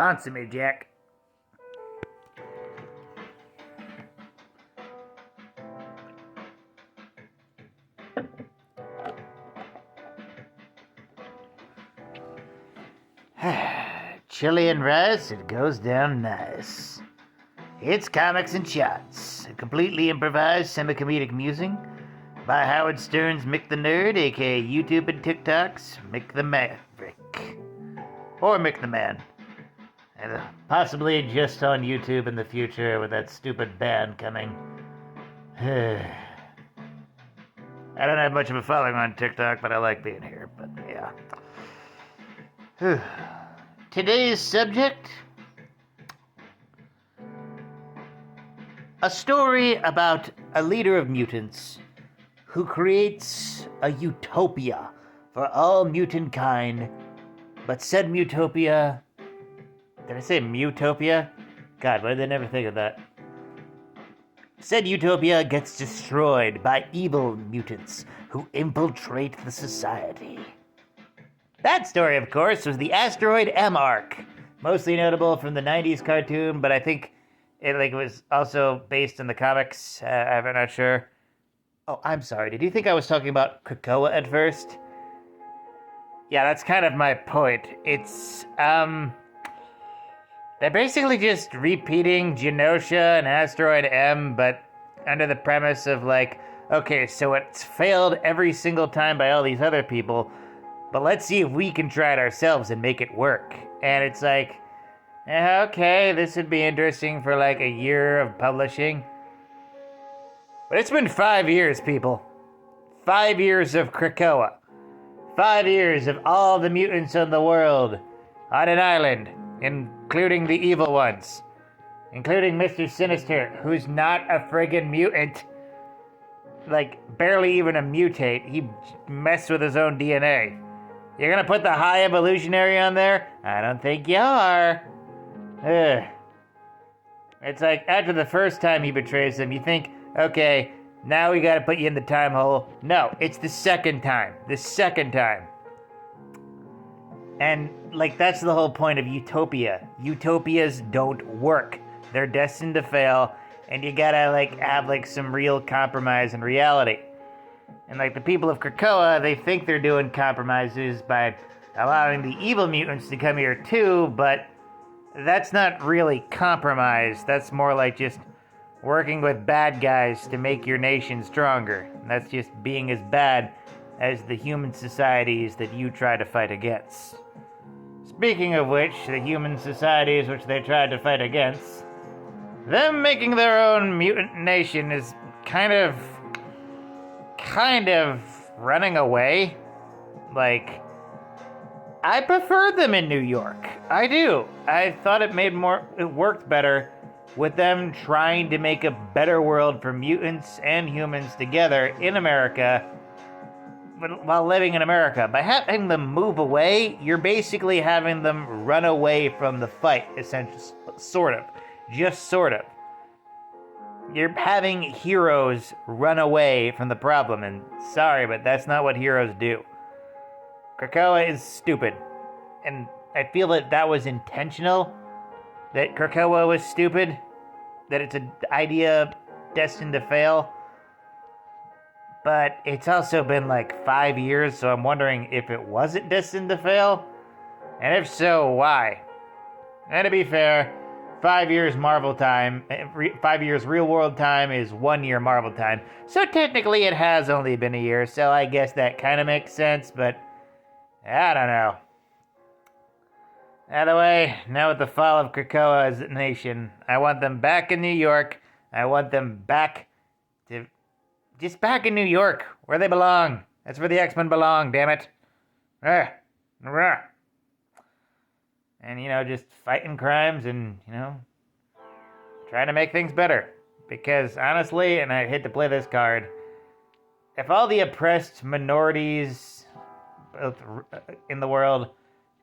Answer me, Jack. Chili and rice, it goes down nice. It's Comics and Shots, a completely improvised semi-comedic musing by Howard Stern's Mick the Nerd, aka YouTube and TikTok's Mick the Maverick. Or Mick the Man. And possibly just on YouTube in the future with that stupid ban coming. I don't have much of a following on TikTok, but I like being here, but yeah. Today's subject: a story about a leader of mutants who creates a utopia for all mutant kind, but said mutopia... Did I say mutopia? God, why did I never think of that? Said utopia gets destroyed by evil mutants who infiltrate the society. That story, of course, was the Asteroid M arc, mostly notable from the 90s cartoon, but I think it was also based in the comics. I'm not sure. Oh, I'm sorry. Did you think I was talking about Krakoa at first? Yeah, that's kind of my point. It's, they're basically just repeating Genosha and Asteroid M, but under the premise of okay, so it's failed every single time by all these other people, but let's see if we can try it ourselves and make it work. And it's okay, this would be interesting for a year of publishing. But it's been 5 years, people. 5 years of Krakoa. 5 years of all the mutants in the world on an island, including the evil ones. Including Mr. Sinister, who's not a friggin' mutant. Barely even a mutate. He messed with his own DNA. You're gonna put the High Evolutionary on there? I don't think you are. Ugh. It's after the first time he betrays them, you think, okay, now we gotta put you in the time hole. No, it's the second time. The second time. And, that's the whole point of utopia. Utopias don't work. They're destined to fail, and you gotta, have, some real compromise in reality. And, the people of Krakoa, they think they're doing compromises by allowing the evil mutants to come here too, but that's not really compromise. That's more just working with bad guys to make your nation stronger. And that's just being as bad as the human societies that you try to fight against. Speaking of which, the human societies which they tried to fight against, them making their own mutant nation is kind of running away. I preferred them in New York. I do. I thought it worked better with them trying to make a better world for mutants and humans together in America, while living in America. By having them move away, you're basically having them run away from the fight, essentially, sort of. Just sort of. You're having heroes run away from the problem, and sorry, but that's not what heroes do. Krakoa is stupid, and I feel that was intentional, that Krakoa was stupid, that it's an idea destined to fail. But it's also been 5 years, so I'm wondering if it wasn't destined to fail, and if so, why? And to be fair, 5 years Marvel time, 5 years real world time is 1 year Marvel time. So technically it has only been a year, so I guess that kind of makes sense, but I don't know. Either way, now with the fall of Krakoa as a nation, I want them back in New York. I want them back in New York, where they belong. That's where the X-Men belong, damn it. And, just fighting crimes and, trying to make things better. Because, honestly, and I hate to play this card, if all the oppressed minorities in the world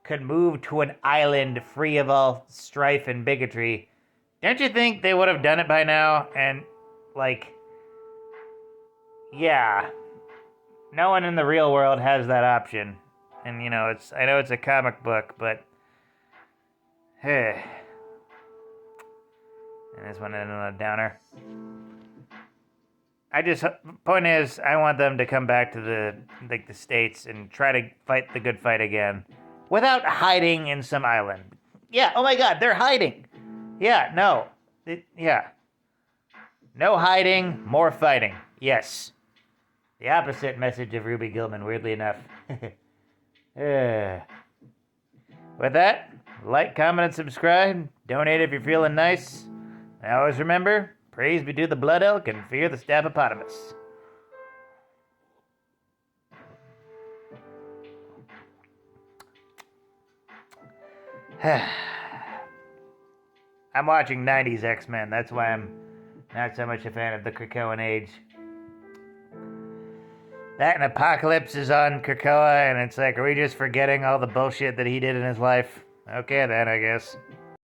could move to an island free of all strife and bigotry, don't you think they would have done it by now? And, yeah, no one in the real world has that option. And, I know it's a comic book, but And this one ended on a downer. Point is, I want them to come back to the States and try to fight the good fight again. Without hiding in some island. Yeah, oh my god, they're hiding. Yeah, no. No hiding, more fighting. Yes. The opposite message of Ruby Gilman, weirdly enough. With that, like, comment, and subscribe. Donate if you're feeling nice. And always remember, praise be to the blood elk and fear the stabbopotamus. I'm watching 90s X-Men. That's why I'm not so much a fan of the Krakoan age. That and Apocalypse is on Krakoa, and it's like, are we just forgetting all the bullshit that he did in his life? Okay then, I guess.